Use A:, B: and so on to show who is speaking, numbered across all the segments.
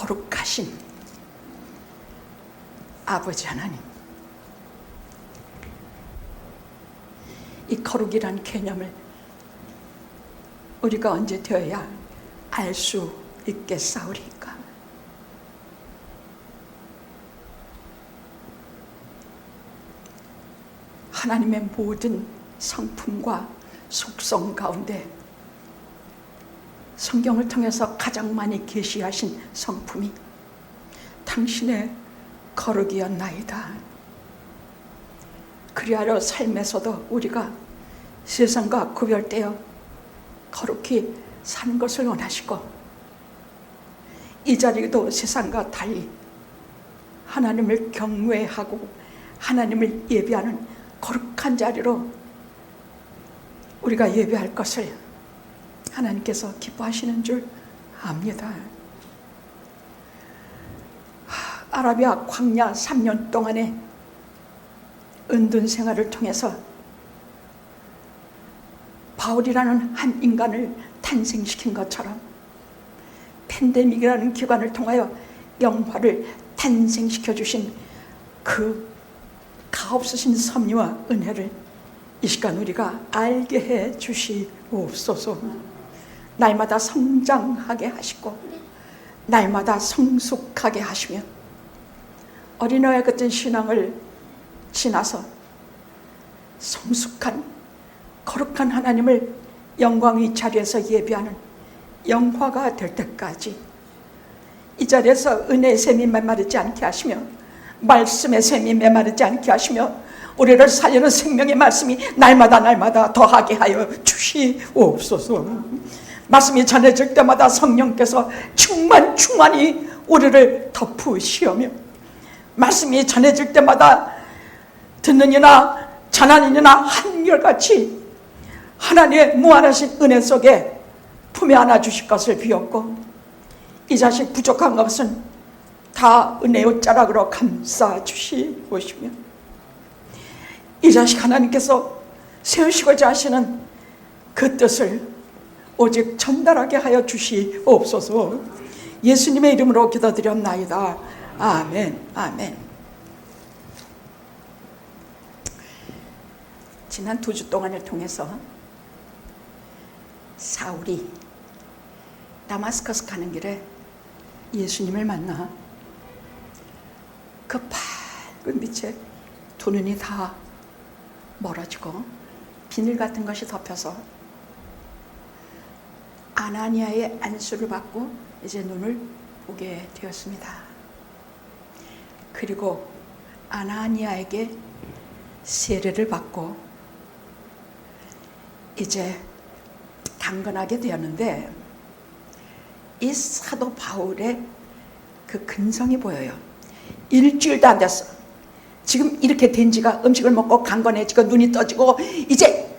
A: 거룩하신 아버지 하나님, 이 거룩이란 개념을 우리가 언제 되어야 알 수 있겠사오리까? 하나님의 모든 성품과 속성 가운데 성경을 통해서 가장 많이 계시하신 성품이 당신의 거룩이었나이다. 그리하여 삶에서도 우리가 세상과 구별되어 거룩히 사는 것을 원하시고, 이 자리도 세상과 달리 하나님을 경외하고 하나님을 예배하는 거룩한 자리로 우리가 예배할 것을 하나님께서 기뻐하시는 줄 압니다. 아라비아 광야 3년 동안의 은둔 생활을 통해서 바울이라는 한 인간을 탄생시킨 것처럼 팬데믹이라는 기관을 통하여 영화를 탄생시켜 주신 그 가없으신 섭리와 은혜를 이 시간 우리가 알게 해 주시옵소서. 날마다 성장하게 하시고 날마다 성숙하게 하시며 어린아이 같은 신앙을 지나서 성숙한 거룩한 하나님을 영광의 자리에서 예배하는 영화가 될 때까지 이 자리에서 은혜의 샘이 메마르지 않게 하시며 말씀의 샘이 메마르지 않게 하시며 우리를 살리는 생명의 말씀이 날마다 더하게 하여 주시옵소서. 말씀이 전해질 때마다 성령께서 충만히 우리를 덮으시오며, 말씀이 전해질 때마다 듣는 이나 전하는 이나 한결같이 하나님의 무한하신 은혜 속에 품에 안아 주실 것을 비웠고, 이 자식 부족한 것은 다 은혜의 자락으로 감싸 주시옵시며, 이 자식 하나님께서 세우시고자 하시는 그 뜻을 오직 전달하게 하여 주시옵소서. 예수님의 이름으로 기도드렸나이다. 아멘. 아멘. 지난 2주 동안을 통해서 사울이 다마스커스 가는 길에 예수님을 만나 그 밝은 빛에 두 눈이 다 멀어지고 비늘 같은 것이 덮여서 아나니아의 안수를 받고 이제 눈을 보게 되었습니다. 그리고 아나니아에게 세례를 받고 이제 강건하게 되었는데, 이 사도 바울의 그 근성이 보여요. 일주일도 안 됐어. 지금 이렇게 된 지가, 음식을 먹고 강건해지고 눈이 떠지고 이제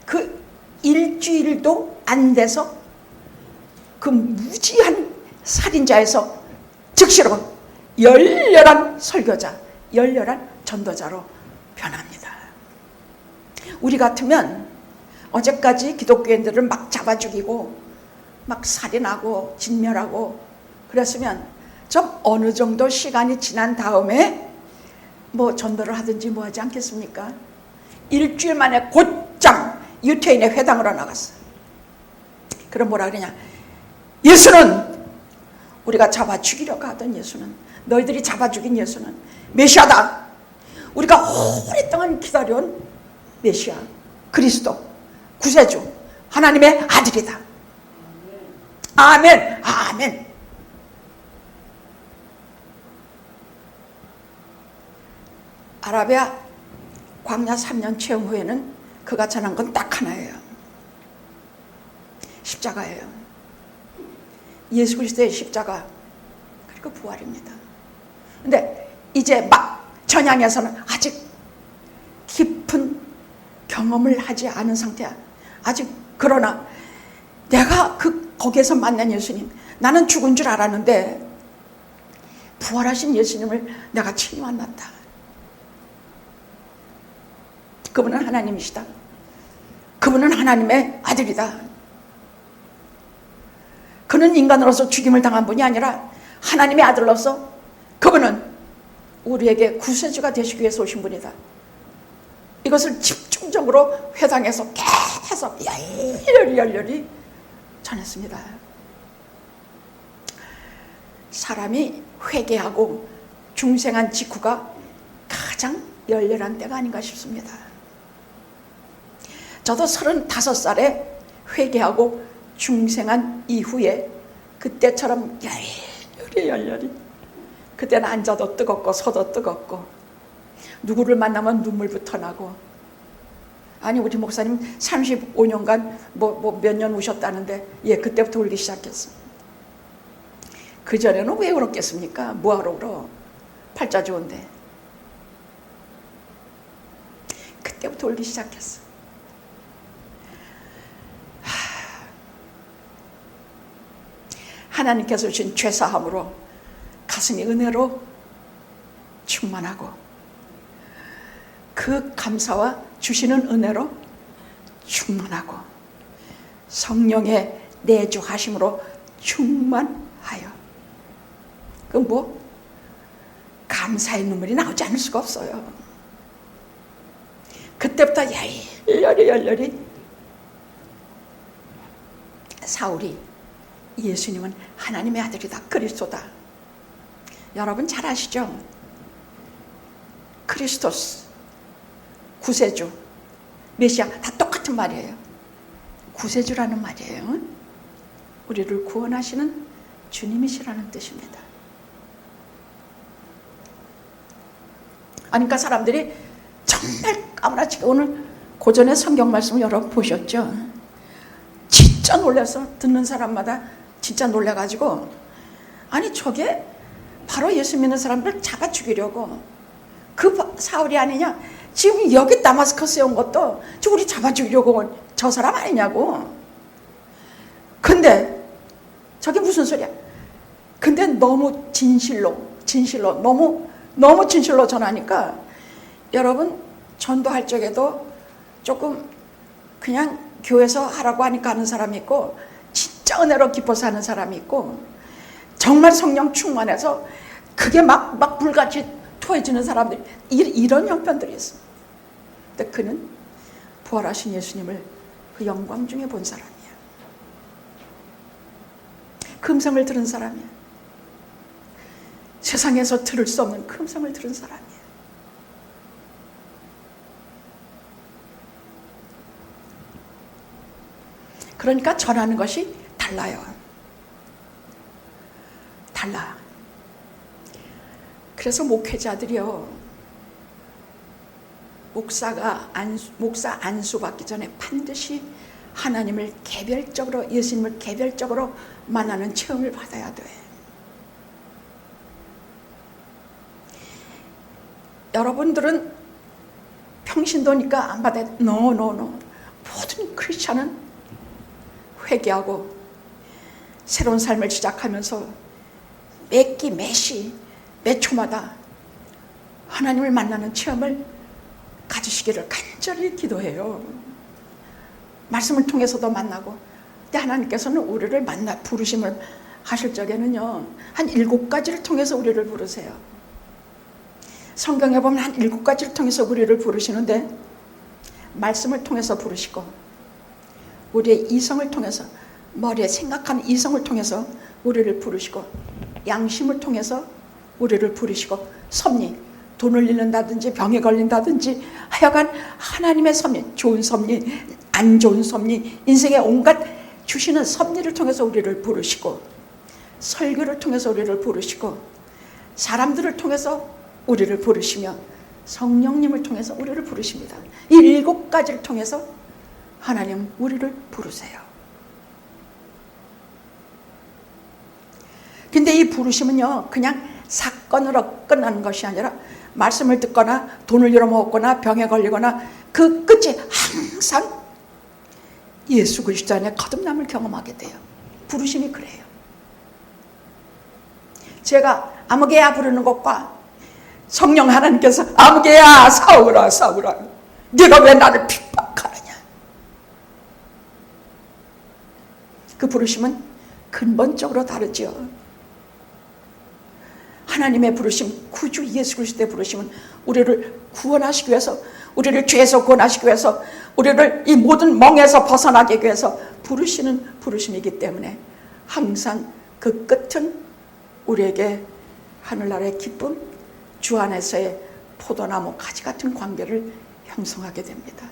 A: 그 일주일도 안 돼서 그 무지한 살인자에서 즉시로 열렬한 설교자, 열렬한 전도자로 변합니다. 우리 같으면 어제까지 기독교인들을 막 잡아 죽이고 막 살인하고 진멸하고 그랬으면 좀 어느 정도 시간이 지난 다음에 뭐 전도를 하든지 뭐 하지 않겠습니까? 일주일 만에 곧장 유태인의 회당으로 나갔어. 그럼 뭐라 그러냐? 예수는, 우리가 잡아 죽이려고 하던 예수는, 너희들이 잡아 죽인 예수는 메시아다. 우리가 오랫동안 기다려온 메시아, 그리스도, 구세주, 하나님의 아들이다. 아멘. 아멘. 아라비아 광야 3년 체험 후에는 그가 전한 건 딱 하나예요. 십자가예요. 예수 그리스도의 십자가, 그리고 부활입니다. 근데 이제 막 전향에서는 아직 깊은 경험을 하지 않은 상태야. 아직. 그러나 내가 거기에서 만난 예수님, 나는 죽은 줄 알았는데 부활하신 예수님을 내가 친히 만났다. 그분은 하나님이시다. 그분은 하나님의 아들이다. 그는 인간으로서 죽임을 당한 분이 아니라 하나님의 아들로서 그분은 우리에게 구세주가 되시기 위해서 오신 분이다. 이것을 집중적으로 회당에서 계속 열렬히 전했습니다. 사람이 회개하고 중생한 직후가 가장 열렬한 때가 아닌가 싶습니다. 저도 35살에 회개하고 중생한 이후에 그때처럼 열렬히 그때는 앉아도 뜨겁고 서도 뜨겁고 누구를 만나면 눈물부터 나고, 아니 우리 목사님 35년간 몇 년 우셨다는데 그때부터 울기 시작했어. 그전에는 왜 울었겠습니까? 뭐하러 울어? 팔자 좋은데. 그때부터 울기 시작했어. 하나님께서 주신 죄사함으로 가슴이 은혜로 충만하고, 그 감사와 주시는 은혜로 충만하고, 성령의 내주하심으로 충만하여, 그 감사의 눈물이 나오지 않을 수가 없어요. 그때부터 열렬히 사울이 예수님은 하나님의 아들이다, 그리스도다. 여러분 잘 아시죠? 크리스토스, 구세주, 메시아 다 똑같은 말이에요. 구세주라는 말이에요. 우리를 구원하시는 주님이시라는 뜻입니다. 그러니까 사람들이 정말 까무라치게, 오늘 고전의 성경 말씀을 여러분 보셨죠? 진짜 놀라서 듣는 사람마다 진짜 놀라가지고, 아니 저게 바로 예수 믿는 사람들 잡아 죽이려고 그 사울이 아니냐, 지금 여기 다마스커스에 온 것도 저 우리 잡아 죽이려고 온 저 사람 아니냐고. 근데 저게 무슨 소리야? 근데 너무 진실로 너무 진실로 전하니까, 여러분 전도할 적에도 조금 그냥 교회에서 하라고 하니까 하는 사람이 있고, 진짜 은혜로 기뻐서 하는 사람이 있고, 정말 성령 충만해서 그게 막 불같이 토해지는 사람들이, 이런 형편들이 있어. 근데 그는 부활하신 예수님을 그 영광 중에 본 사람이야. 그 음성을 들은 사람이야. 세상에서 들을 수 없는 그 음성을 들은 사람이야. 그러니까 전하는 것이 달라요. 달라. 그래서 목회자들이요, 목사 안수 받기 전에 반드시 하나님을 개별적으로, 예수님을 개별적으로 만나는 체험을 받아야 돼. 여러분들은 평신도니까 안 받아야 돼. No. 모든 크리스찬은 회개하고 새로운 삶을 시작하면서 매 초마다 하나님을 만나는 체험을 가지시기를 간절히 기도해요. 말씀을 통해서도 만나고. 근데 하나님께서는 우리를 부르심을 하실 적에는요, 한 7가지를 통해서 우리를 부르세요. 성경에 보면 한 7가지를 통해서 우리를 부르시는데, 말씀을 통해서 부르시고, 우리의 이성을 통해서, 머리에 생각하는 이성을 통해서 우리를 부르시고, 양심을 통해서 우리를 부르시고, 섭리, 돈을 잃는다든지 병에 걸린다든지 하여간 하나님의 섭리, 좋은 섭리, 안 좋은 섭리, 인생의 온갖 주시는 섭리를 통해서 우리를 부르시고, 설교를 통해서 우리를 부르시고, 사람들을 통해서 우리를 부르시며, 성령님을 통해서 우리를 부르십니다. 이 7가지를 통해서 하나님 우리를 부르세요. 근데 이 부르심은요, 그냥 사건으로 끝나는 것이 아니라, 말씀을 듣거나 돈을 잃어먹거나 병에 걸리거나 그 끝이 항상 예수 그리스도 안에 거듭남을 경험하게 돼요. 부르심이 그래요. 제가 아무개야 부르는 것과 성령 하나님께서 아무개야 사울아 네가 왜 나를 핍박하느냐, 그 부르심은 근본적으로 다르죠. 하나님의 부르심, 구주 예수 그리스도의 부르심은 우리를 구원하시기 위해서, 우리를 죄에서 구원하시기 위해서, 우리를 이 모든 멍에서 벗어나기 위해서 부르시는 부르심이기 때문에 항상 그 끝은 우리에게 하늘나라의 기쁨, 주 안에서의 포도나무 가지 같은 관계를 형성하게 됩니다.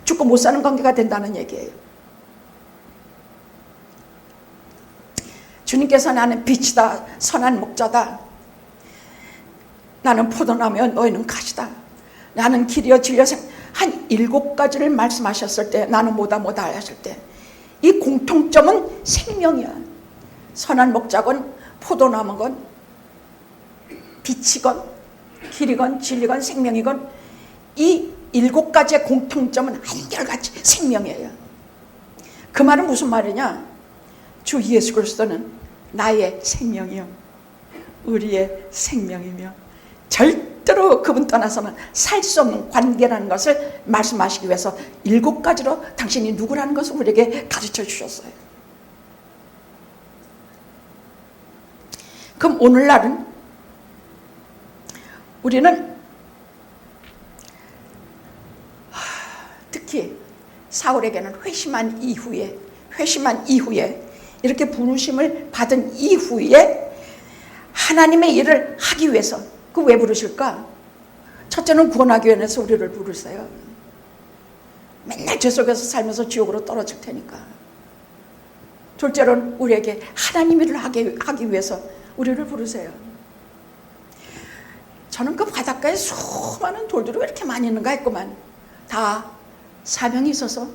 A: 죽고 못 사는 관계가 된다는 얘기예요. 주님께서 나는 빛이다, 선한 목자다, 나는 포도나무여 너희는 가지다, 나는 길이여 진리여 생, 한 7가지를 말씀하셨을 때, 나는 뭐다 하셨을 때 이 공통점은 생명이야. 선한 목자건 포도나무건 빛이건 길이건 진리건 생명이건 이 7가지의 공통점은 한결같이 생명이에요. 그 말은 무슨 말이냐? 주 예수 그리스도는 나의 생명이요 우리의 생명이며 절대로 그분 떠나서는 살 수 없는 관계라는 것을 말씀하시기 위해서 7가지로 당신이 누구라는 것을 우리에게 가르쳐 주셨어요. 그럼 오늘날은 우리는 특히 사울에게는 회심한 이후에 이렇게 부르심을 받은 이후에 하나님의 일을 하기 위해서, 그 왜 부르실까? 첫째는 구원하기 위해서 우리를 부르세요. 맨날 죄 속에서 살면서 지옥으로 떨어질 테니까. 둘째로는 우리에게 하나님 일을 하기 위해서 우리를 부르세요. 저는 그 바닷가에 수많은 돌들이 왜 이렇게 많이 있는가 했구만. 다 사명이 있어서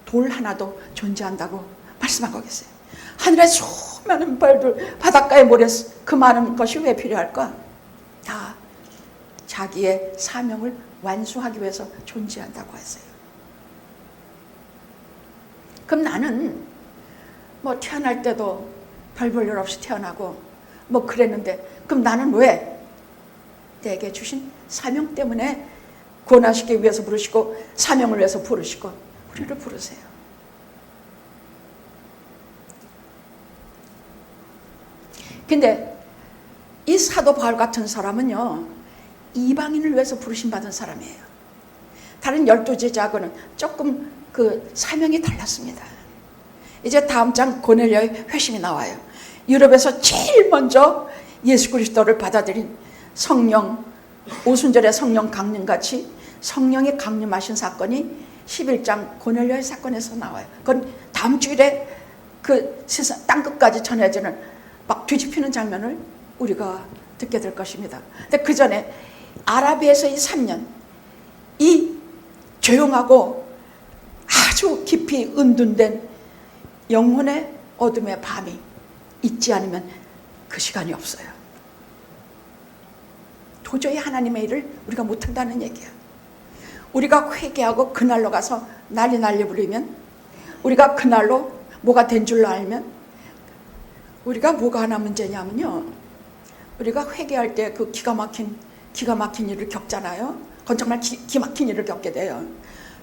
A: 돌 하나도 존재한다고 말씀하고 계세요. 하늘에 수많은 별들, 바닷가에 모래, 그 많은 것이 왜 필요할까? 다 자기의 사명을 완수하기 위해서 존재한다고 했어요. 그럼 나는 뭐 태어날 때도 별 볼 일 없이 태어나고 뭐 그랬는데, 그럼 나는 왜 내게 주신 사명 때문에 구원하시기 위해서 부르시고 사명을 위해서 부르시고 우리를 부르세요. 근데 이 사도 바울 같은 사람은요, 이방인을 위해서 부르심받은 사람이에요. 다른 12제자하고는 조금 그 사명이 달랐습니다. 이제 다음 장 고넬료의 회심이 나와요. 유럽에서 제일 먼저 예수 그리스도를 받아들인 성령, 오순절의 성령 강림같이 성령이 강림하신 사건이 11장 고넬료의 사건에서 나와요. 그건 다음 주일에 그 세상 땅끝까지 전해지는 막 뒤집히는 장면을 우리가 듣게 될 것입니다. 근데 그 전에 아라비에서의 3년, 이 조용하고 아주 깊이 은둔된 영혼의 어둠의 밤이 있지 않으면 그 시간이 없어요. 도저히 하나님의 일을 우리가 못한다는 얘기야. 우리가 회개하고 그날로 가서 난리 부리면, 우리가 그날로 뭐가 된 줄로 알면, 우리가 뭐가 하나 문제냐면요, 우리가 회개할 때 그 기가 막힌 일을 겪잖아요. 그건 정말 기막힌 일을 겪게 돼요.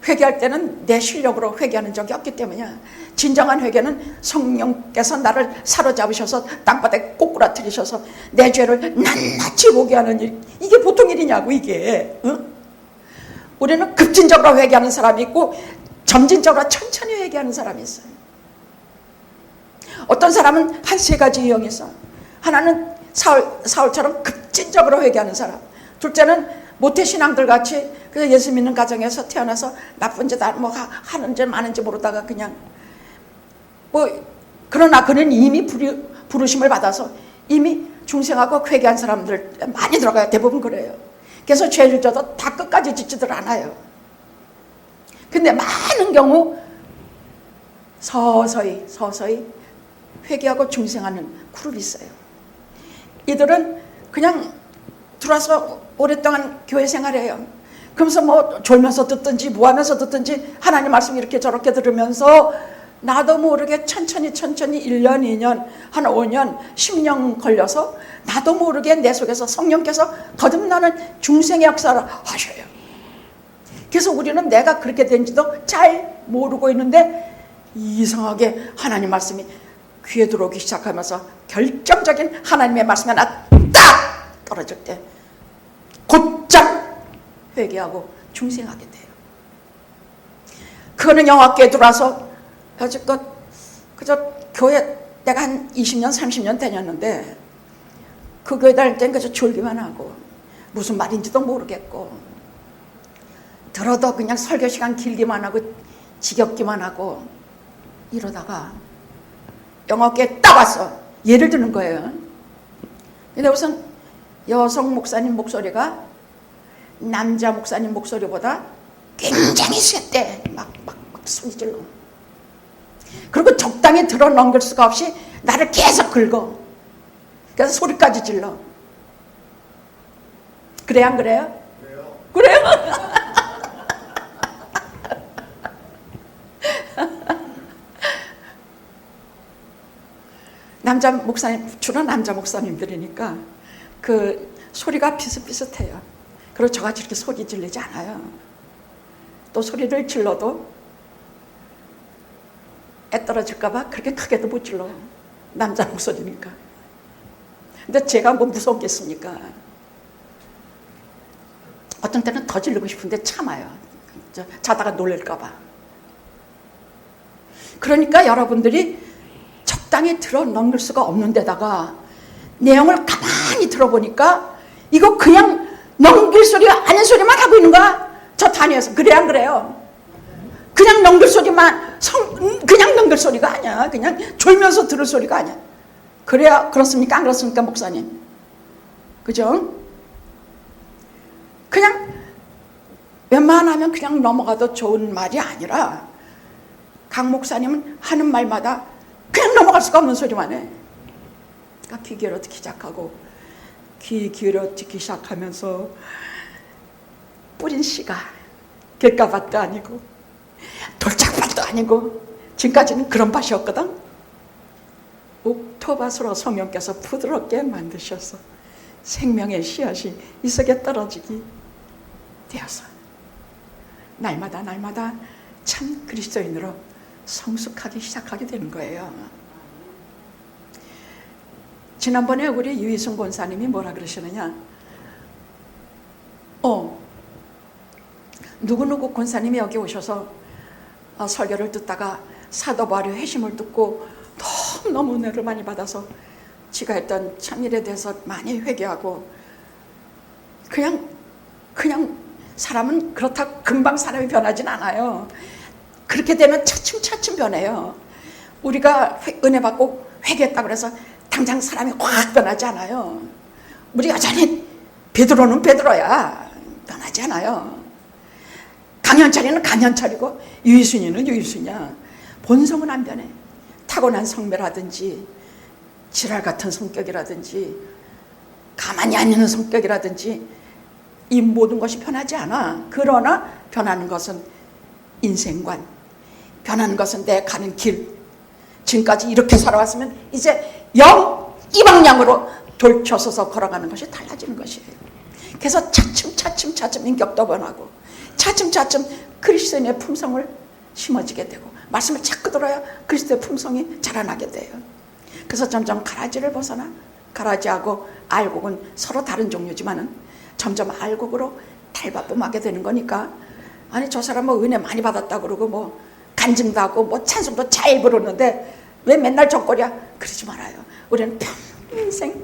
A: 회개할 때는 내 실력으로 회개하는 적이 없기 때문이야. 진정한 회개는 성령께서 나를 사로잡으셔서 땅바닥에 꼬꾸라뜨리셔서 내 죄를 낱낱이 보게 하는 일, 이게 보통 일이냐고 이게. 응? 우리는 급진적으로 회개하는 사람이 있고 점진적으로 천천히 회개하는 사람이 있어요. 어떤 사람은 한 3가지 유형이 있어. 하나는 사울처럼 급진적으로 회개하는 사람. 둘째는 모태신앙들 같이 그래서 예수 믿는 가정에서 태어나서 나쁜 짓 뭐 하는지 마는지 모르다가 그냥 뭐, 그러나 그는 이미 부르심을 받아서 이미 중생하고 회개한 사람들 많이 들어가요. 대부분 그래요. 그래서 죄를 져도 다 끝까지 짓지들 않아요. 근데 많은 경우 서서히 회개하고 중생하는 그룹이 있어요. 이들은 그냥 들어와서 오랫동안 교회 생활해요. 그러면서 뭐 졸면서 듣든지 뭐 하면서 듣든지 하나님 말씀 이렇게 저렇게 들으면서 나도 모르게 천천히 1년, 2년, 한 5년, 10년 걸려서 나도 모르게 내 속에서 성령께서 거듭나는 중생의 역사를 하셔요. 그래서 우리는 내가 그렇게 된지도 잘 모르고 있는데 이상하게 하나님 말씀이 귀에 들어오기 시작하면서 결정적인 하나님의 말씀이 하나 딱 떨어질 때 곧장 회개하고 중생하게 돼요. 그거는 영화교회 들어와서 여지껏 그저 교회 내가 한 20년 30년 다녔는데 그 교회 다닐 땐 그저 졸기만 하고 무슨 말인지도 모르겠고 들어도 그냥 설교 시간 길기만 하고 지겹기만 하고 이러다가 영화교회에 딱 왔어. 예를 드는 거예요. 근데 우선 여성 목사님 목소리가 남자 목사님 목소리보다 굉장히 셌대. 막 소리 질러. 그리고 적당히 들어 넘길 수가 없이 나를 계속 긁어. 그래서 소리까지 질러. 그래 안 그래요? 그래요? 남자 목사님, 주로 남자 목사님들이니까 그 소리가 비슷비슷해요. 그리고 저같이 이렇게 소리 지르지 않아요. 또 소리를 질러도 애 떨어질까봐 그렇게 크게도 못 질러. 남자 목소리니까. 근데 제가 뭐 무섭겠습니까? 어떤 때는 더 지르고 싶은데 참아요. 자다가 놀랄까봐. 그러니까 여러분들이 적당히 들어 넘길 수가 없는 데다가 내용을 가만히 들어보니까 이거 그냥 넘길 소리가 아닌 소리만 하고 있는 거야. 저 단위에서. 그래 안 그래요? 그냥 넘길 소리만 그냥 넘길 소리가 아니야. 그냥 졸면서 들을 소리가 아니야. 그래야 그렇습니까? 안 그렇습니까, 목사님? 그죠? 그냥 웬만하면 그냥 넘어가도 좋은 말이 아니라 강 목사님은 하는 말마다 그냥 넘어갈 수가 없는 소리만 해. 그러니까 귀 기울여 듣기 시작하고 귀 기울여 듣기 시작하면서 뿌린 씨가 길가밭도 아니고 돌짝밭도 아니고 지금까지는 그런 밭이었거든. 옥토밭으로 성령께서 부드럽게 만드셔서 생명의 씨앗이 이 속에 떨어지기 되어서 날마다 참 그리스도인으로 성숙하기 시작하게 되는 거예요. 지난번에 우리 유희순 권사님이 뭐라 그러시느냐, 누구누구 권사님이 여기 오셔서 설교를 듣다가 사도 바울의 회심을 듣고 너무 은혜를 많이 받아서 지가 했던 참일에 대해서 많이 회개하고 그냥 사람은 그렇다고 금방 사람이 변하진 않아요. 그렇게 되면 차츰차츰 변해요. 우리가 은혜 받고 회개했다고 해서 당장 사람이 확 변하지 않아요. 우리 여전히 베드로는 베드로야. 변하지 않아요. 강현철이는 강현철이고 유희순이는 유희순이야. 본성은 안 변해. 타고난 성매라든지 지랄 같은 성격이라든지 가만히 안 있는 성격이라든지 이 모든 것이 변하지 않아. 그러나 변하는 것은 인생관, 변하는 것은 내 가는 길, 지금까지 이렇게 살아왔으면 이제 이 방향으로 돌쳐서서 걸어가는 것이 달라지는 것이에요. 그래서 차츰 인격도 변하고 차츰 그리스도인의 품성을 심어지게 되고 말씀을 자꾸 들어야 그리스도의 품성이 자라나게 돼요. 그래서 점점 가라지를 벗어나 가라지하고 알곡은 서로 다른 종류지만은 점점 알곡으로 달바쁨하게 되는 거니까, 아니 저 사람 뭐 은혜 많이 받았다 그러고 뭐 간증도 하고 뭐 찬송도 잘 부르는데 왜 맨날 저거랴, 그러지 말아요. 우리는 평생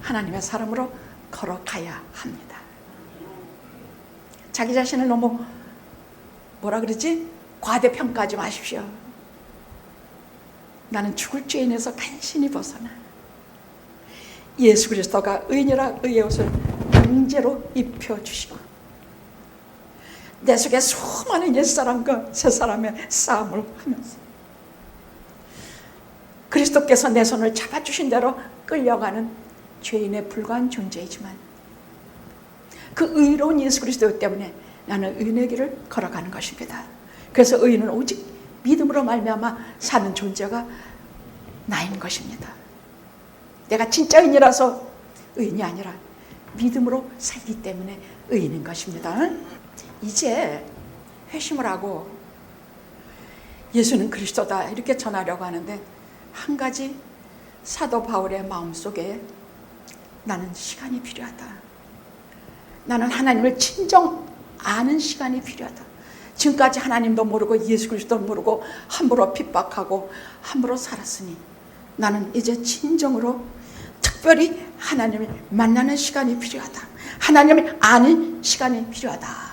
A: 하나님의 사람으로 걸어가야 합니다. 자기 자신을 너무 뭐라 그러지? 과대평가하지 마십시오. 나는 죽을 죄인에서 간신히 벗어나 예수 그리스도가 의인이라 의의 옷을 강제로 입혀주시고 내 속에 수많은 옛사람과 새사람의 싸움을 하면서 그리스도께서 내 손을 잡아주신 대로 끌려가는 죄인에 불과한 존재이지만 그 의로운 예수 그리스도 때문에 나는 의인의 길을 걸어가는 것입니다. 그래서 의인은 오직 믿음으로 말미암아 사는 존재가 나인 것입니다. 내가 진짜 의인이라서 의인이 아니라 믿음으로 살기 때문에 의인인 것입니다. 이제 회심을 하고 예수는 그리스도다 이렇게 전하려고 하는데 한 가지 사도 바울의 마음속에 나는 시간이 필요하다. 나는 하나님을 진정 아는 시간이 필요하다. 지금까지 하나님도 모르고 예수 그리스도도 모르고 함부로 핍박하고 함부로 살았으니 나는 이제 진정으로 특별히 하나님을 만나는 시간이 필요하다. 하나님을 아는 시간이 필요하다.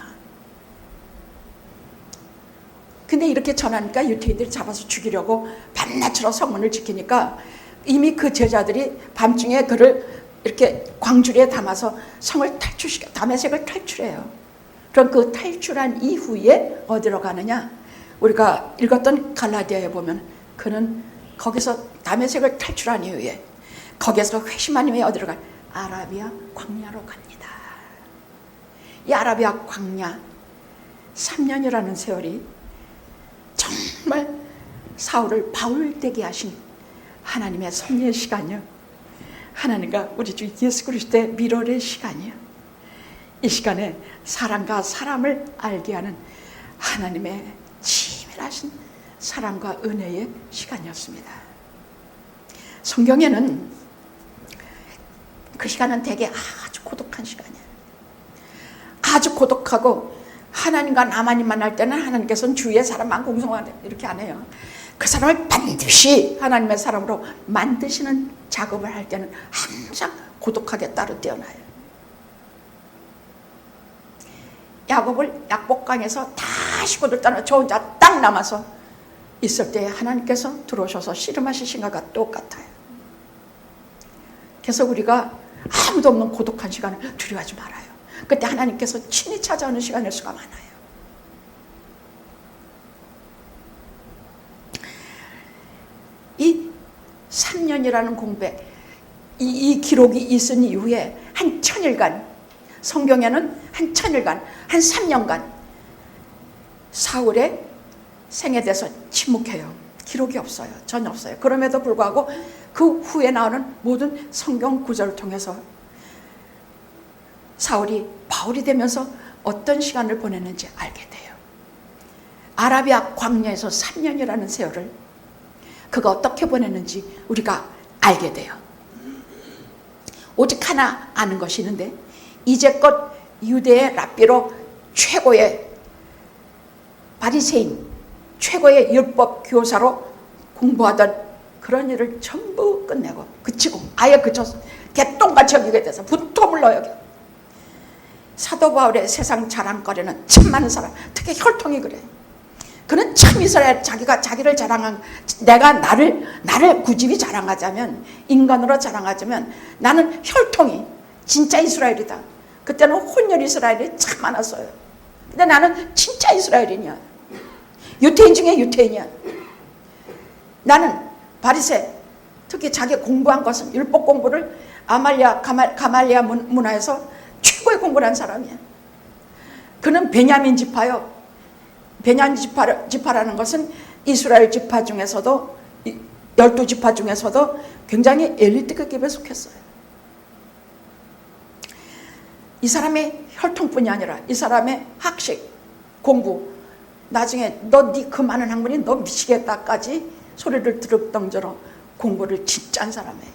A: 근데 이렇게 전하니까 유태인들이 잡아서 죽이려고 밤낮으로 성문을 지키니까 이미 그 제자들이 밤중에 그를 이렇게 광주리에 담아서 성을 탈출시켜 다메섹을 탈출해요. 그럼 그 탈출한 이후에 어디로 가느냐? 우리가 읽었던 갈라디아에 보면 그는 거기서 다메섹을 탈출한 이후에 거기에서 회심한 이후에 어디로 가? 아라비아 광야로 갑니다. 이 아라비아 광야 3년이라는 세월이 정말 사울을 바울되게 하신 하나님의 섭리의 시간이요. 하나님과 우리 주 예수 그리스도의 미로의 시간이요. 이 시간에 사람과 사람을 알게 하는 하나님의 치밀하신 사랑과 은혜의 시간이었습니다. 성경에는 그 시간은 되게 아주 고독한 시간이에요. 아주 고독하고 하나님과 나만이 만날 때는 하나님께서는 주위의 사람만 공성하는 이렇게 안 해요. 그 사람을 반드시 하나님의 사람으로 만드시는 작업을 할 때는 항상 고독하게 따로 떼어놔요. 야곱을 약복강에서 다 식구들 떠나 저 혼자 딱 남아서 있을 때 하나님께서 들어오셔서 씨름하시신 것과 똑같아요. 그래서 우리가 아무도 없는 고독한 시간을 두려워하지 말아요. 그때 하나님께서 친히 찾아오는 시간일 수가 많아요. 이 3년이라는 공백, 이 기록이 있은 이후에 한 1000일간, 성경에는 한 1000일간, 한 3년간 사울의 생에 대해서 침묵해요. 기록이 없어요. 전혀 없어요. 그럼에도 불구하고 그 후에 나오는 모든 성경 구절을 통해서 사울이 바울이 되면서 어떤 시간을 보냈는지 알게 돼요. 아라비아 광야에서 3년이라는 세월을 그가 어떻게 보냈는지 우리가 알게 돼요. 오직 하나 아는 것이 있는데 이제껏 유대의 랍비로 최고의 바리새인, 최고의 율법 교사로 공부하던 그런 일을 전부 끝내고 그치고 아예 그쳐서 개똥같이 여기게 돼서 분토불러 여겨. 사도 바울의 세상 자랑거리는 참 많은 사람, 특히 혈통이 그래. 그는 참 이스라엘, 자기를 자랑한, 내가 나를 굳이 자랑하자면, 인간으로 자랑하자면 나는 혈통이 진짜 이스라엘이다. 그때는 혼혈 이스라엘이 참 많았어요. 근데 나는 진짜 이스라엘이냐. 유태인 중에 유태인이야. 나는 바리새, 특히 자기 공부한 것은 율법 공부를 가말리아 문화에서 최고의 공부를 한 사람이야. 그는 베냐민 지파요. 베냐민 지파라는 것은 이스라엘 지파 중에서도 12지파 중에서도 굉장히 엘리트급에 속했어요. 이 사람의 혈통뿐이 아니라 이 사람의 학식, 공부, 나중에 네 그 많은 학문이 너 미치겠다까지 소리를 들을 정도로 공부를 진짜 한 사람이에요.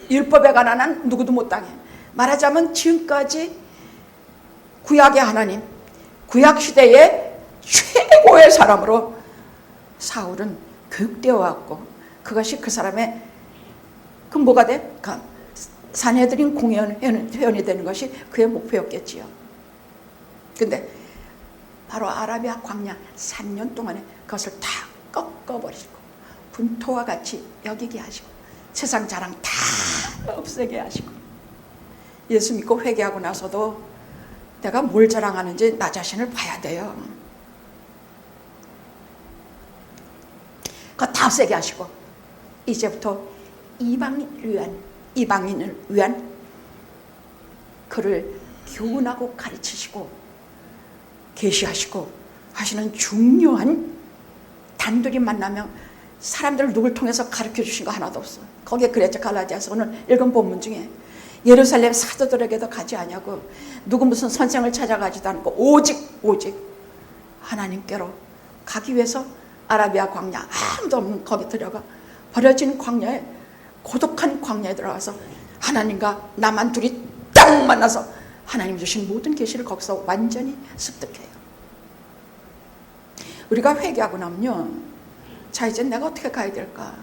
A: 율법에 관한 한 누구도 못 당해. 말하자면 지금까지 구약의 하나님, 구약시대의 최고의 사람으로 사울은 교육되어 왔고 그것이 그 사람의 그 뭐가 돼? 사내들인 공회원이 되는 것이 그의 목표였겠지요. 근데 바로 아라비아 광야 3년 동안에 그것을 다 꺾어버리고 분토와 같이 여기게 하시고 세상 자랑 다 없애게 하시고 예수 믿고 회개하고 나서도 내가 뭘 자랑하는지 나 자신을 봐야 돼요. 그거 다 없애게 하시고 이제부터 이방인을 위한 그를 교훈하고 가르치시고 계시하시고 하시는 중요한 단둘이 만나면 사람들을 누굴 통해서 가르쳐 주신 거 하나도 없어. 거기에 그랬죠. 갈라디아서 오늘 읽은 본문 중에 예루살렘 사도들에게도 가지 아니하고 누구 무슨 선생을 찾아가지도 않고 오직 하나님께로 가기 위해서 아라비아 광야, 아무도 없는 거기 들어가 버려진 광야에, 고독한 광야에 들어가서 하나님과 나만 둘이 딱 만나서 하나님 주신 모든 계시를 거기서 완전히 습득해요. 우리가 회개하고 나면요, 자 이제 내가 어떻게 가야 될까?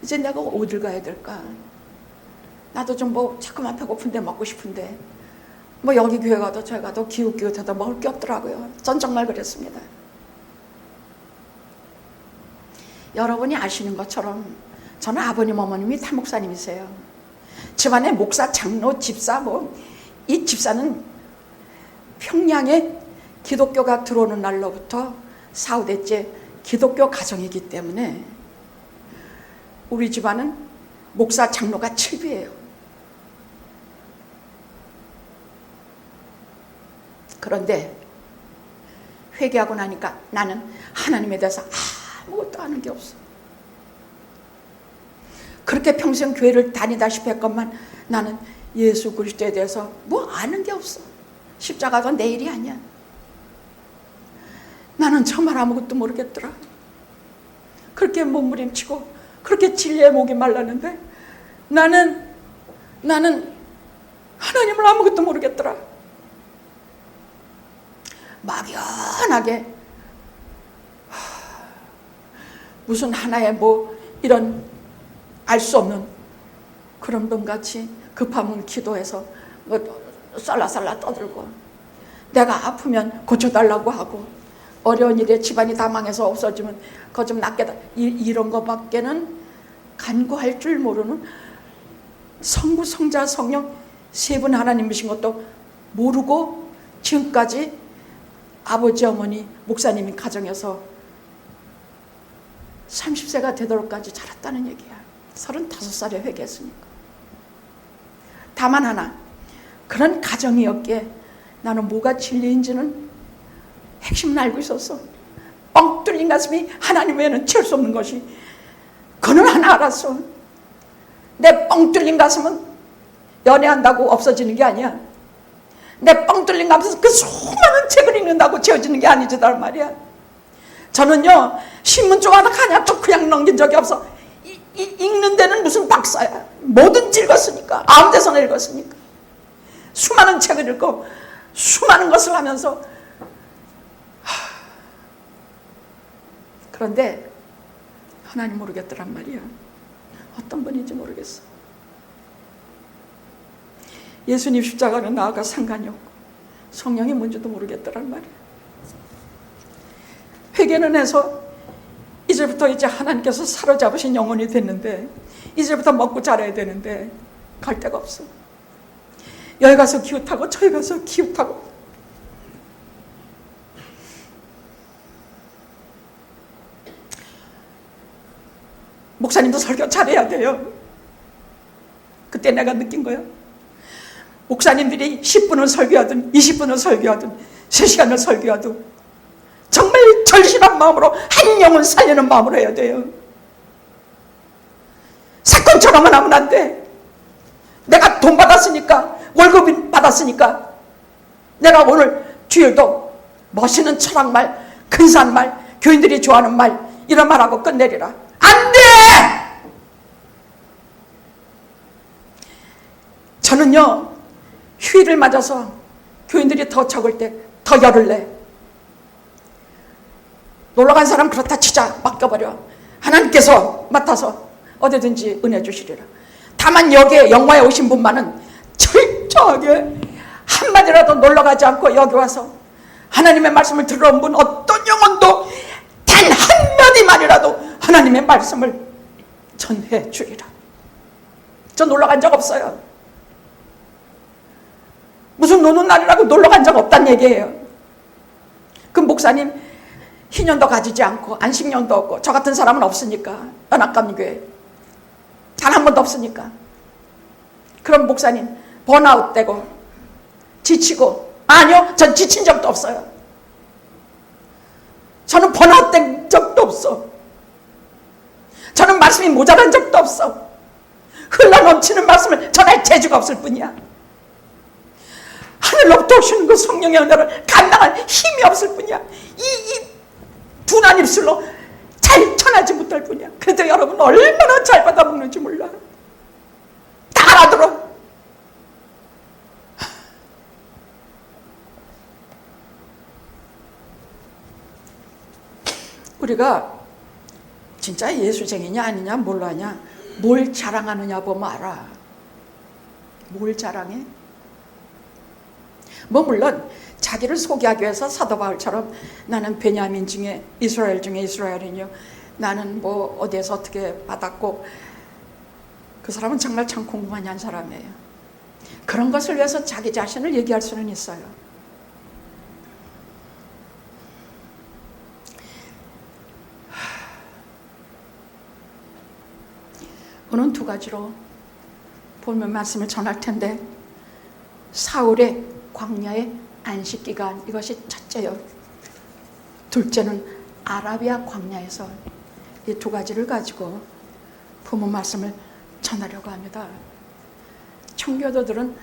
A: 이제 내가 어딜 가야 될까? 나도 좀 뭐 자꾸만 배고픈데 먹고 싶은데 뭐 여기 교회 가도 저기 가도 기웃기웃해도 먹을 게 없더라고요. 전 정말 그랬습니다. 여러분이 아시는 것처럼 저는 아버님 어머님이 다 목사님이세요. 집안에 목사, 장로, 집사, 이 집사는 평양에 기독교가 들어오는 날로부터 4, 5대째 기독교 가정이기 때문에 우리 집안은 목사, 장로가 7비예요. 그런데 회개하고 나니까 나는 하나님에 대해서 아무것도 아는 게 없어. 그렇게 평생 교회를 다니다시피 했건만 나는 예수 그리스도에 대해서 뭐 아는 게 없어. 십자가도 내 일이 아니야. 나는 정말 아무것도 모르겠더라. 그렇게 몸부림치고 그렇게 진리의 목이 말랐는데 나는 하나님을 아무것도 모르겠더라. 막연하게 무슨 하나의 뭐 이런 알 수 없는 그런 분같이 급하면 기도해서 뭐 쌀라쌀라 떠들고 내가 아프면 고쳐달라고 하고 어려운 일에 집안이 다 망해서 없어지면 그거 좀 낫게 이런 거밖에는 간구할 줄 모르는 성부, 성자, 성령 세 분 하나님이신 것도 모르고 지금까지 아버지, 어머니, 목사님이 가정에서 30세가 되도록까지 자랐다는 얘기야. 35살에 회개했으니까. 다만 하나, 그런 가정이었기에 나는 뭐가 진리인지는 핵심은 알고 있었어. 뻥 뚫린 가슴이 하나님 외에는 채울 수 없는 것이, 그는 하나 알았어. 내 뻥 뚫린 가슴은 연애한다고 없어지는 게 아니야. 내 뻥 뚫린 가슴은 그 수많은 책을 읽는다고 채워지는 게 아니지단 말이야. 저는요, 신문 쪽 하나 또 그냥 넘긴 적이 없어. 읽는 데는 무슨 박사야. 뭐든지 읽었으니까. 아무 데서나 읽었으니까. 수많은 책을 읽고 수많은 것을 하면서 그런데 하나님 모르겠더란 말이야. 어떤 분인지 모르겠어. 예수님 십자가는 나하고 상관이 없고 성령이 뭔지도 모르겠더란 말이야. 회개는 해서 이제부터 이제 하나님께서 사로잡으신 영혼이 됐는데 이제부터 먹고 자라야 되는데 갈 데가 없어. 여기 가서 기웃하고 저기 가서 기웃하고. 목사님도 설교 잘해야 돼요. 그때 내가 느낀 거야. 목사님들이 10분을 설교하든 20분을 설교하든 3시간을 설교하든 정말 절실한 마음으로 한 영혼 살리는 마음으로 해야 돼요. 사건처럼은 하면 안 돼. 내가 돈 받았으니까, 월급 받았으니까 내가 오늘 주일도 멋있는 철학말, 근사한 교인들이 좋아하는 말 이런 말하고 끝내리라. 안 돼! 저는요, 휴일을 맞아서 교인들이 더 적을 때 더 열을 내. 놀러간 사람 그렇다 치자. 맡겨버려. 하나님께서 맡아서 어디든지 은혜 주시리라. 다만 여기에 영화에 오신 분만은 철저하게 한마디라도 놀러가지 않고 여기 와서 하나님의 말씀을 들어온 분 어떤 영혼도 단 한마디만이라도 하나님의 말씀을 전해 주리라. 저 놀러간 적 없어요. 무슨 노는 날이라고 놀러간 적 없다는 얘기예요. 그 목사님 희년도 가지지 않고 안식년도 없고 저 같은 사람은 없으니까, 연합감리교회 단 한 번도 없으니까. 그럼 목사님 번아웃 되고 지치고, 아니요, 전 지친 적도 없어요. 저는 번아웃 된 적도 없어. 저는 말씀이 모자란 적도 없어. 흘러넘치는 말씀을 전할 재주가 없을 뿐이야. 하늘로부터 오시는 그 성령의 은혜를 감당할 힘이 없을 뿐이야. 이 둔한 입술로 발전하지 못할 뿐이야. 그래도 여러분 얼마나 잘 받아먹는지 몰라. 다 알아들어. 우리가 진짜 예수쟁이냐 아니냐 뭘로 하냐, 뭘 자랑하느냐 보면 알아. 뭘 자랑해? 뭐 물론 자기를 소개하기 위해서 사도 바울처럼 나는 베냐민 중에 이스라엘 중에 이스라엘이요, 나는 뭐 어디에서 어떻게 받았고, 그 사람은 정말 참 공부 많이 한 사람이에요. 그런 것을 위해서 자기 자신을 얘기할 수는 있어요. 오늘 두 가지로 본문 말씀을 전할 텐데, 사울의 광야의 안식기간, 이것이 첫째요. 둘째는 아라비아 광야에서 이 두 가지를 가지고 본문 말씀을 전하려고 합니다. 청교도들은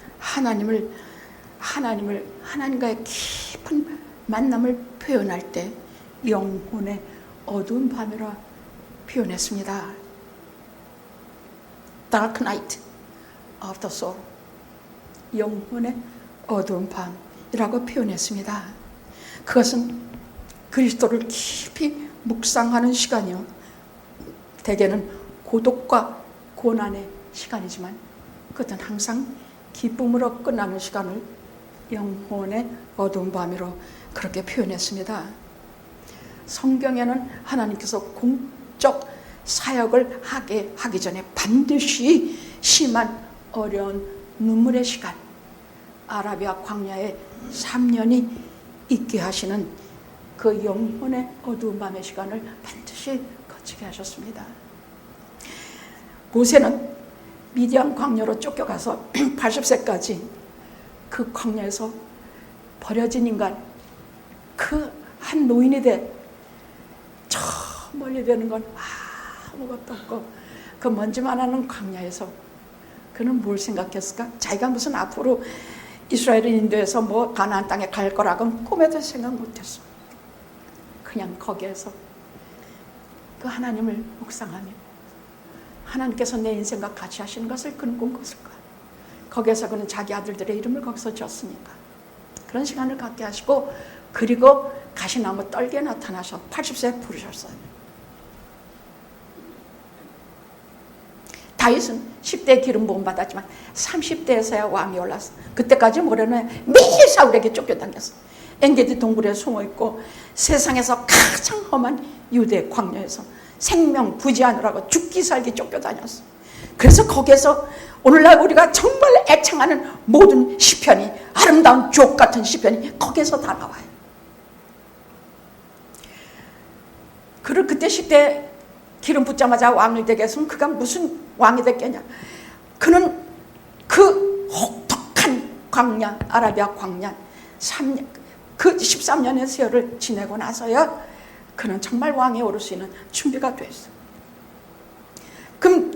A: 하나님과의 깊은 만남을 표현할 때 영혼의 어두운 밤이라 표현했습니다. Dark night of the soul, 영혼의 어두운 밤이라고 표현했습니다. 그것은 그리스도를 깊이 묵상하는 시간이요, 대개는 고독과 고난의 시간이지만 그것은 항상 기쁨으로 끝나는 시간을 영혼의 어두운 밤이로 그렇게 표현했습니다. 성경에는 하나님께서 공적 사역을 하기 전에 반드시 심한 어려운 눈물의 시간, 아라비아 광야에 3년이 있게 하시는 그 영혼의 어두운 밤의 시간을 반드시 거치게 하셨습니다. 모세는 미디안 광야로 쫓겨가서 80세까지 그 광야에서 버려진 인간, 그 한 노인이 돼 저 멀리 되는 건 아무것도 없고 그 먼지만 하는 광야에서 그는 뭘 생각했을까? 자기가 무슨 앞으로 이스라엘을 인도해서 뭐 가나안 땅에 갈 거라고는 꿈에도 생각 못했어. 그냥 거기에서 그 하나님을 묵상하며 하나님께서 내 인생과 같이 하시는 것을 그는 꿈꿨을 거야. 거기에서 그는 자기 아들들의 이름을 거기서 지었으니까 그런 시간을 갖게 하시고, 그리고 가시나무 떨기에 나타나셔 80세에 부르셨어요. 다윗은 10대에 기름 부음 받았지만 30대에서야 왕이 올랐어. 그때까지 모래는 매일 사울에게 쫓겨다녔어. 엔게디 동굴에 숨어있고 세상에서 가장 험한 유대 광야에서 생명 부지하느라고 죽기 살기 쫓겨다녔어. 그래서 거기에서 오늘날 우리가 정말 애창하는 모든 시편이, 아름다운 주옥 같은 시편이 거기에서 다 나와요. 그를 그때 10대 기름 붓자마자 왕을 되게 했으면 그가 무슨 왕이 됐겠냐. 그는 그 혹독한 광야, 아라비아 광야 3년, 그 13년의 세월을 지내고 나서야 그는 정말 왕에 오를 수 있는 준비가 됐어. 그럼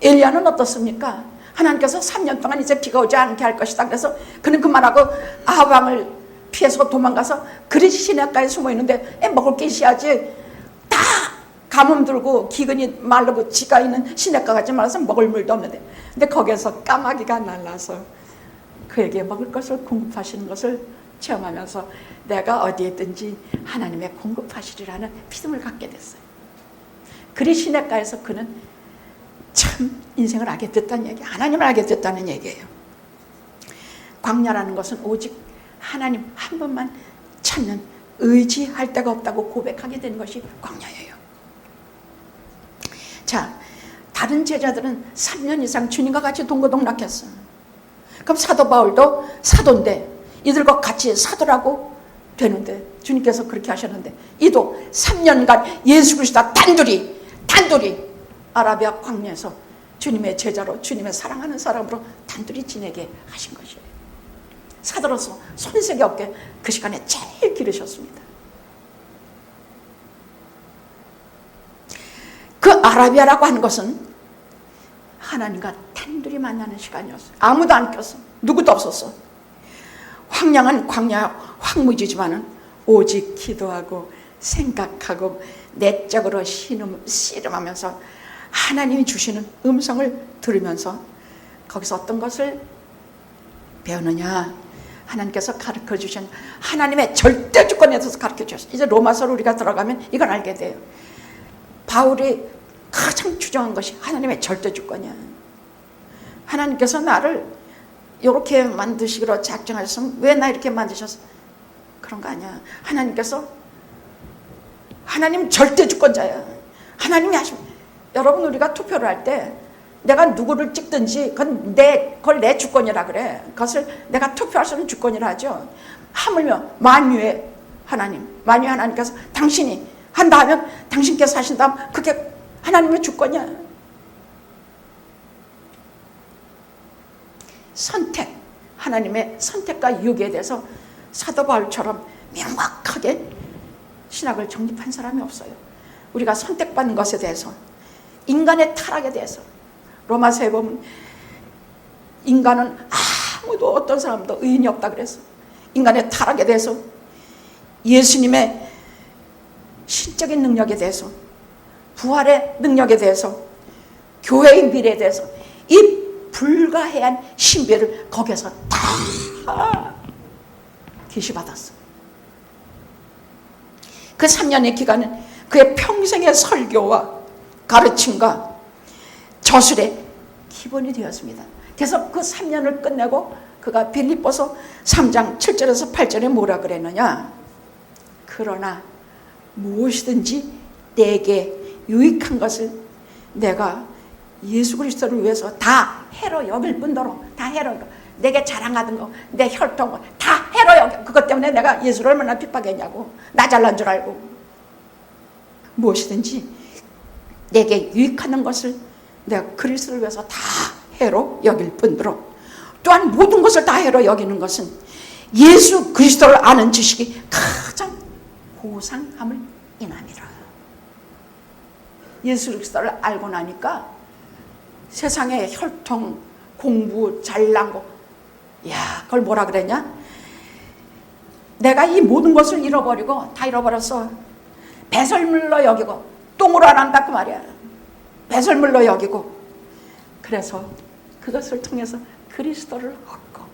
A: 엘리야는 어떻습니까? 하나님께서 3년 동안 이제 비가 오지 않게 할 것이다. 그래서 그는 그만하고 아합 왕을 피해서 도망가서 그리 시냇가에 숨어 있는데 먹을 게 있어야지. 다 가뭄 들고 기근이 마르고 지가 있는 시냇가 같이 말아서 먹을 물도 없는데, 근데 거기에서 까마귀가 날라서 그에게 먹을 것을 공급하시는 것을 체험하면서 내가 어디에 있든지 하나님의 공급하시리라는 믿음을 갖게 됐어요. 그리 시냇가에서 그는 참 인생을 알게 됐다는 얘기, 하나님을 알게 됐다는 얘기예요. 광야라는 것은 오직 하나님 한 번만 찾는, 의지할 데가 없다고 고백하게 되는 것이 광야예요. 자, 다른 제자들은 3년 이상 주님과 같이 동고동락했어. 그럼 사도 바울도 사도인데 이들과 같이 사도라고 되는데, 주님께서 그렇게 하셨는데 이도 3년간 예수 그리스도와 단둘이 아라비아 광야에서 주님의 제자로, 주님의 사랑하는 사람으로 단둘이 지내게 하신 것이에요. 사도로서 손색이 없게 그 시간에 제일 기르셨습니다. 그 아라비아라고 하는 것은 하나님과 단둘이 만나는 시간이었어요. 아무도 안 꼈어. 누구도 없었어. 황량한 광야 황무지지만은 오직 기도하고 생각하고 내적으로 씨름하면서 하나님이 주시는 음성을 들으면서 거기서 어떤 것을 배우느냐? 하나님께서 가르쳐 주신 하나님의 절대 주권에 대해서 가르쳐 주셨어요. 이제 로마서로 우리가 들어가면 이걸 알게 돼요. 바울이 가장 주장한 것이 하나님의 절대 주권이야. 하나님께서 나를 이렇게 만드시기로 작정하셨으면 왜 나 이렇게 만드셨어? 그런 거 아니야. 하나님께서 하나님 절대 주권자야. 하나님이 하시면, 여러분 우리가 투표를 할 때 내가 누구를 찍든지 그걸 내 주권이라 그래. 그것을 내가 투표할 수 있는 주권이라 하죠. 하물며 만유의 하나님, 만유의 하나님께서 당신이 한다 하면 당신께서 하신다 하면 그게 하나님의 주권이야. 선택, 하나님의 선택과 유기에 대해서 사도 바울처럼 명확하게 신학을 정립한 사람이 없어요. 우리가 선택받는 것에 대해서, 인간의 타락에 대해서, 로마서에 보면 인간은 아무도 어떤 사람도 의인이 없다 그랬어. 인간의 타락에 대해서, 예수님의 신적인 능력에 대해서, 부활의 능력에 대해서, 교회의 미래에 대해서, 이 불가해한 신비를 거기서 다 계시받았어. 그 3년의 기간은 그의 평생의 설교와 가르침과 저술의 기본이 되었습니다. 그래서 그 3년을 끝내고 그가 빌립보서 3장 7절에서 8절에 뭐라 그랬느냐? 그러나 무엇이든지 내게 유익한 것을 내가 예수 그리스도를 위해서 다 해로 여길 뿐더러, 다 해로, 내게 자랑하던 거, 내 혈통, 다 해로 여겨. 그것 때문에 내가 예수를 얼마나 핍박했냐고. 나 잘난 줄 알고. 무엇이든지 내게 유익하는 것을 내가 그리스도를 위해서 다 해로 여길 뿐더러, 또한 모든 것을 다 해로 여기는 것은 예수 그리스도를 아는 지식이 가장 고상함을 인함이라. 예수 그리스도를 알고 나니까 세상의 혈통, 공부, 잘난 거, 야, 그걸 뭐라 그랬냐? 내가 이 모든 것을 잃어버리고, 다 잃어버렸어. 배설물로 여기고, 똥으로 안 한다 그 말이야. 배설물로 여기고, 그래서 그것을 통해서 그리스도를 얻고,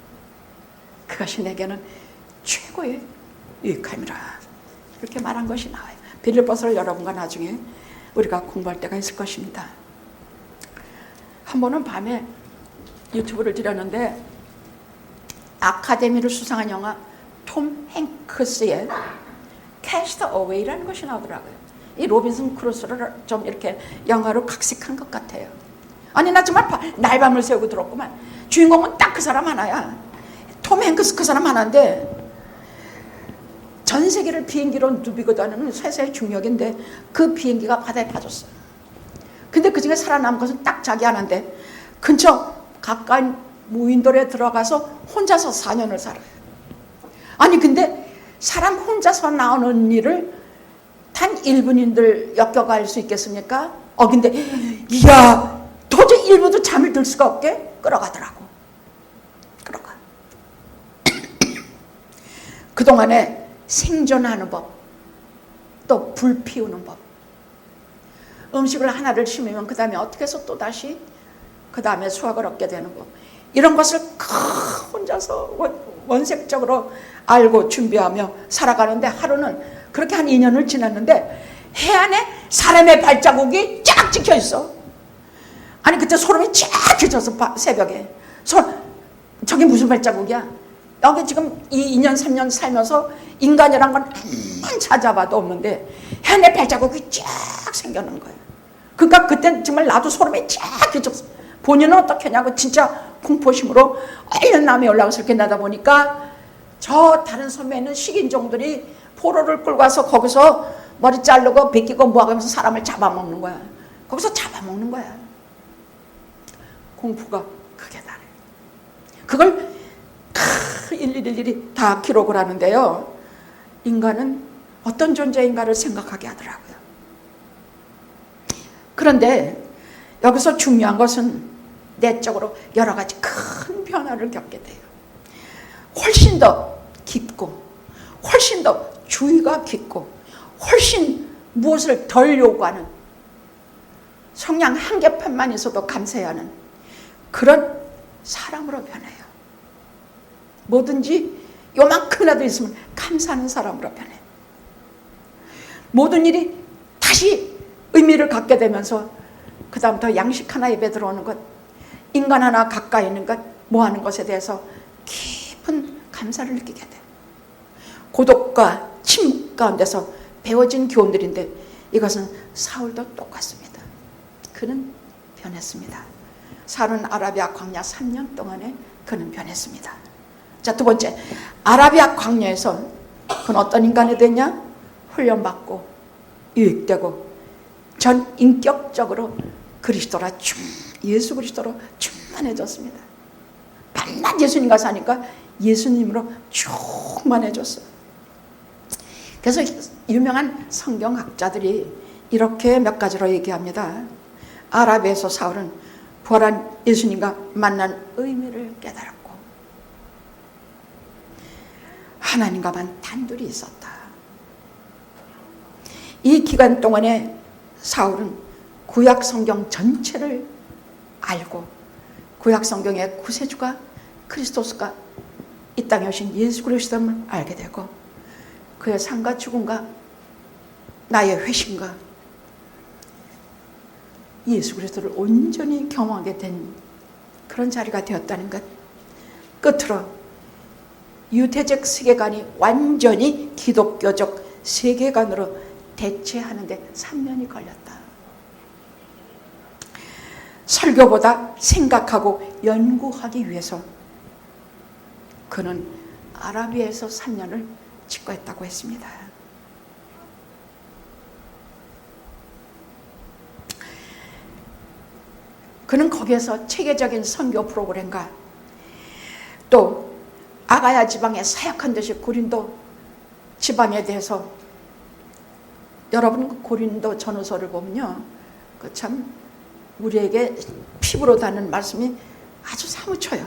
A: 그것이 내게는 최고의 유익함이라. 이렇게 말한 것이 나와요. 빌립보서를 여러분과 나중에 우리가 공부할 때가 있을 것입니다. 한 번은 밤에 유튜브를 들었는데 아카데미를 수상한 영화 톰 행크스의 캐스트 어웨이라는 것이 나오더라고요. 이 로빈슨 크루소를 좀 이렇게 영화로 각색한 것 같아요. 아니 나 정말 날밤을 새우고 들었구만. 주인공은 딱 그 사람 하나야. 톰 행크스 그 사람 하나인데 전 세계를 비행기로 누비고 다니는 세세의 중력인데 그 비행기가 바다에 빠졌어요. 근데 그 중에 살아남은 것은 딱 자기 하나인데 근처 가까운 무인도에 들어가서 혼자서 4년을 살아요. 아니 근데 사람 혼자서 나오는 일을 단 1분인들 엮여갈 수 있겠습니까? 근데 이야 도저히 1분도 잠을 들 수가 없게 끌어가더라고. 끌어가. 그동안에 생존하는 법, 또 불 피우는 법, 음식을 하나를 심으면 그 다음에 어떻게 해서 또 다시 그 다음에 수확을 얻게 되는 거, 이런 것을 혼자서 원색적으로 알고 준비하며 살아가는데 하루는 그렇게 한 2년을 지났는데 해안에 사람의 발자국이 쫙 찍혀 있어. 아니 그때 소름이 쫙 끼쳤어. 새벽에 저게 무슨 발자국이야? 여기 지금 이 2년 3년 살면서 인간이란 건 한번 찾아봐도 없는데 해안에 발자국이 쫙 생겨난 거야. 그러니까 그땐 정말 나도 소름이 쫙 끼쳤어. 본인은 어떻게 하냐고 진짜 공포심으로 얼른 남에 올라가서 이렇게 나다 보니까 저 다른 섬에 있는 식인종들이 포로를 끌고 와서 거기서 머리 자르고 베끼고 뭐하고 하면서 사람을 잡아먹는 거야. 거기서 잡아먹는 거야. 공포가 크게 나네. 그걸 일일이 다 기록을 하는데요. 인간은 어떤 존재인가를 생각하게 하더라고요. 그런데 여기서 중요한 것은 내적으로 여러 가지 큰 변화를 겪게 돼요. 훨씬 더 깊고 훨씬 더 주의가 깊고 훨씬 무엇을 덜 요구하는, 성냥 한 개판만 있어도 감사해야 하는 그런 사람으로 변해요. 뭐든지 요만큼이라도 있으면 감사하는 사람으로 변해요. 모든 일이 다시 의미를 갖게 되면서 그 다음부터 양식 하나 입에 들어오는 것, 인간 하나 가까이 있는 것, 뭐 하는 것에 대해서 깊은 감사를 느끼게 돼요. 고독과 침묵 가운데서 배워진 교훈들인데 이것은 사울도 똑같습니다. 그는 변했습니다. 사울은 아라비아 광야 3년 동안에 그는 변했습니다. 자, 두 번째, 아라비아 광야에서 그는 어떤 인간이 됐냐? 훈련받고 유익되고 전 인격적으로 그리스도라 예수 그리스도로 충만해졌습니다. 밤낮 예수님과 사니까 예수님으로 충만해졌어요. 그래서 유명한 성경학자들이 이렇게 몇 가지로 얘기합니다. 아라비아에서 사울은 부활한 예수님과 만난 의미를 깨달았고 하나님과만 단둘이 있었다. 이 기간 동안에 사울은 구약 성경 전체를 알고 구약 성경의 구세주가 크리스토스가 이 땅에 오신 예수 그리스도를 알게 되고 그의 삶과 죽음과 나의 회심과 예수 그리스도를 온전히 경험하게 된 그런 자리가 되었다는 것. 끝으로 유대적 세계관이 완전히 기독교적 세계관으로 대체하는데 3년이 걸렸다. 설교보다 생각하고 연구하기 위해서 그는 아라비아에서 3년을 집거했다고 했습니다. 그는 거기에서 체계적인 선교 프로그램과 또 아가야 지방에 사역한 듯이 고린도 지방에 대해서 여러분 고린도 전후서를 보면요, 그 참 우리에게 피부로 닿는 말씀이 아주 사무쳐요.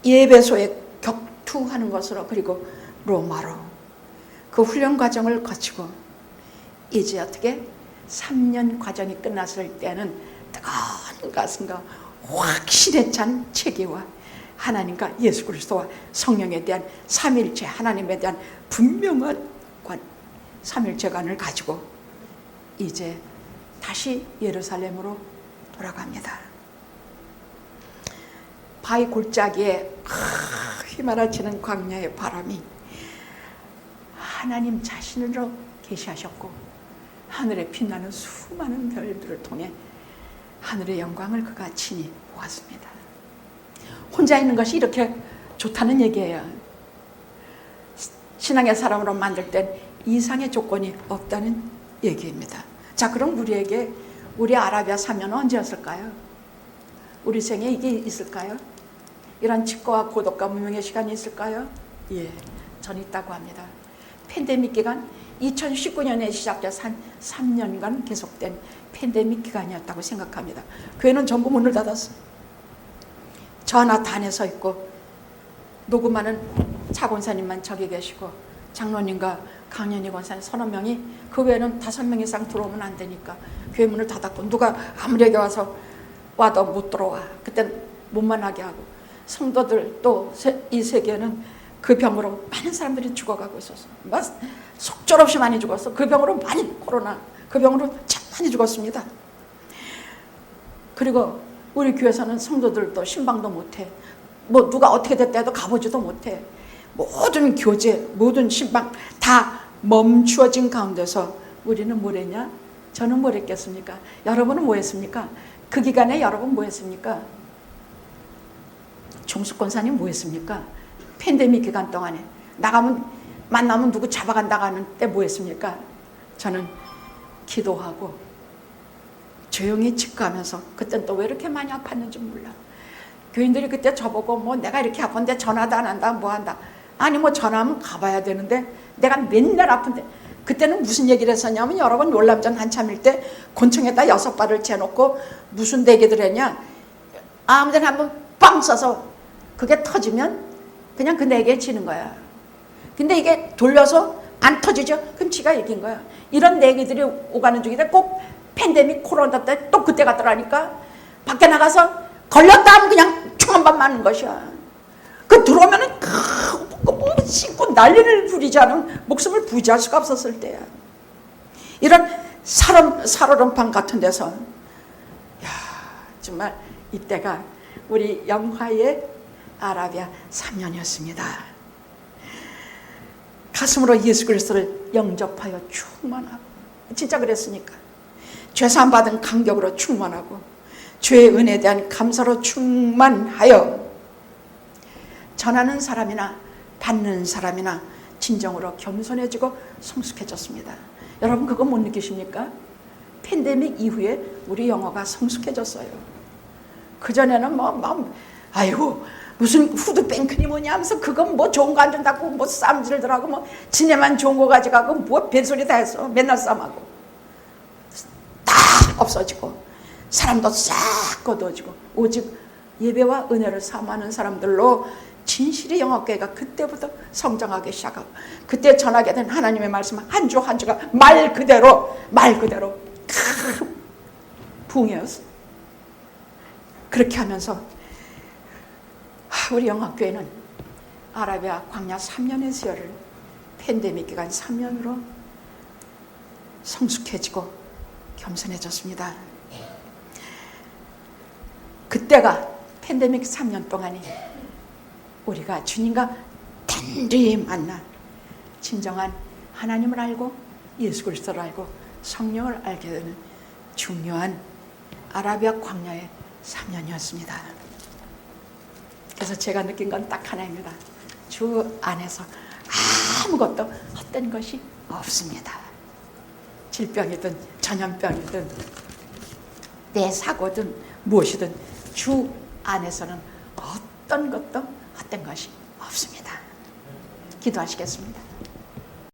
A: 예배소에 격투하는 것으로 그리고 로마로 그 훈련 과정을 거치고 이제 어떻게 3년 과정이 끝났을 때는 뜨거운 가슴과 확신에 찬 체계와 하나님과 예수 그리스도와 성령에 대한 삼일체 하나님에 대한 분명한 삼일체관을 가지고 이제 다시 예루살렘으로 돌아갑니다. 바위 골짜기에 휘말아치는 광야의 바람이 하나님 자신으로 계시하셨고 하늘에 빛나는 수많은 별들을 통해 하늘의 영광을 그가 친히 보았습니다. 혼자 있는 것이 이렇게 좋다는 얘기예요. 신앙의 사람으로 만들 땐 이상의 조건이 없다는 얘기입니다. 자, 그럼 우리에게 우리 아라비아 3년은 언제였을까요? 우리 생에 이게 있을까요? 이런 집거와 고독과 무명의 시간이 있을까요? 예, 전 있다고 합니다. 팬데믹 기간 2019년에 시작돼서 한 3년간 계속된 팬데믹 기간이었다고 생각합니다. 교회는 전부 문을 닫았어요. 저 하나 단에 서 있고 녹음하는 차 권사님만 저기 계시고 장로님과 강연희 권사님 서너 명이, 그 외에는 5명 이상 들어오면 안 되니까 교회 문을 닫았고 누가 아무리 와서 와도 못 들어와. 그땐 못만하게 하고 성도들 또 이 세계는 그 병으로 많은 사람들이 죽어가고 있었어. 속절없이 많이 죽었어. 그 병으로 많이, 코로나 그 병으로 참 많이 죽었습니다. 그리고 우리 교회에서는 성도들도 신방도 못해. 뭐 누가 어떻게 됐다 해도 가보지도 못해. 모든 교제, 모든 신방 다 멈추어진 가운데서 우리는 뭘 했냐? 저는 뭘 했겠습니까? 여러분은 뭐 했습니까? 그 기간에 여러분 뭐 했습니까? 종숙 권사님 뭐 했습니까? 팬데믹 기간 동안에 만나면 누구 잡아간다고 하는 때 뭐 했습니까? 저는 기도하고 조용히 집가면서, 그땐 또 왜 이렇게 많이 아팠는지 몰라. 교인들이 그때 저보고 뭐 내가 이렇게 아픈데 전화도 안 한다 뭐 한다. 아니 뭐 전화하면 가봐야 되는데 내가 맨날 아픈데, 그때는 무슨 얘기를 했었냐면, 여러분 월남전 한참일 때 곤청에다 6발을 재놓고 무슨 대기들 했냐, 아무데나 한번 빵 쏴서 그게 터지면 그냥 그 4개 지는 거야. 근데 이게 돌려서 안 터지죠? 그럼 지가 이긴 거야. 이런 내기들이 오가는 중인데 꼭 팬데믹 코로나 때 또 그때 갔더라니까. 밖에 나가서 걸렸다 하면 그냥 총 한 방 맞는 것이야. 그 들어오면은 뭐 씻고 난리를 부리지 않으면 목숨을 부지할 수가 없었을 때야. 이런 살얼음판 같은 데서 야, 정말 이때가 우리 영화의 아라비아 3년이었습니다. 가슴으로 예수 그리스도를 영접하여 충만하고, 진짜 그랬으니까 죄사함 받은 감격으로 충만하고 주의 은혜에 대한 감사로 충만하여 전하는 사람이나 받는 사람이나 진정으로 겸손해지고 성숙해졌습니다. 여러분 그거 못 느끼십니까? 팬데믹 이후에 우리 영어가 성숙해졌어요. 그전에는 아이고 무슨 후드뱅크니 뭐냐 하면서 그건 뭐 좋은 거 안 준다고 뭐 쌈질들하고 뭐 지네만 좋은 거 가져가고 뭐 뱃소리 다 했어. 맨날 쌈하고 다 없어지고 사람도 싹 거두어지고 오직 예배와 은혜를 사모하는 사람들로 진실의 영업계가 그때부터 성장하기 시작하고, 그때 전하게 된 하나님의 말씀 한 주 한 주가 말 그대로 큰 부흥이었어. 그렇게 하면서 우리 영업교회는 아라비아 광야 3년의 세월을 팬데믹 기간 3년으로 성숙해지고 겸손해졌습니다. 그때가 팬데믹 3년 동안이 우리가 주님과 단둘이 만나 진정한 하나님을 알고 예수 그리스도를 알고 성령을 알게 되는 중요한 아라비아 광야의 3년이었습니다. 그래서 제가 느낀 건 딱 하나입니다. 주 안에서 아무것도 헛된 것이 없습니다. 질병이든 전염병이든 내 사고든 무엇이든 주 안에서는 어떤 것도 헛된 것이 없습니다. 기도하시겠습니다.